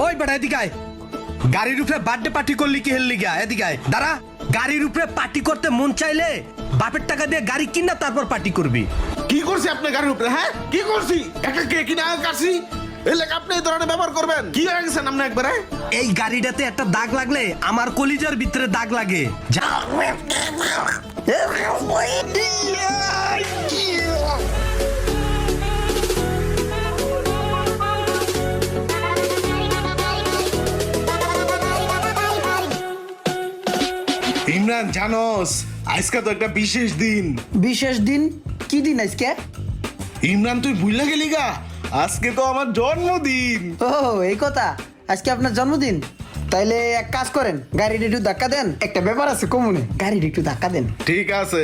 ওই বেটা এদিকে আয়। গাড়ির উপরে বার্থডে পার্টি করলি কি হেললি গা? এদিকে আয়। দাঁড়া, গাড়ির উপরে পার্টি করতে মন চাইলে বাপের টাকা দিয়ে গাড়ি কিনা তারপর পার্টি করবি। কি করছি আপনার গাড়ির উপরে? হ্যাঁ কি করছি? একটা কেক কিনা কাটছি, এলে আপনি এই ধরনের ব্যবহার করবেন? কি হয়ে গেছেন আপনি একবারে? এই গাড়িটাতে একটা দাগ লাগলে আমার কলিজার ভিতরে দাগ লাগে। যা ইমরান জানোস আজকে তো একটা বিশেষ দিন। বিশেষ দিন? কি দিন আজকে? ইমরান তুই ভুলে গেলি গা, আজকে তো আমার জন্মদিন। ও এই কথা, আজকে আপনার জন্মদিন? তাইলে এক কাজ করেন, গাড়িটা একটু ধাক্কা দেন, একটা ব্যাপার আছে কমুনে, গাড়িটা একটু ধাক্কা দেন। ঠিক আছে।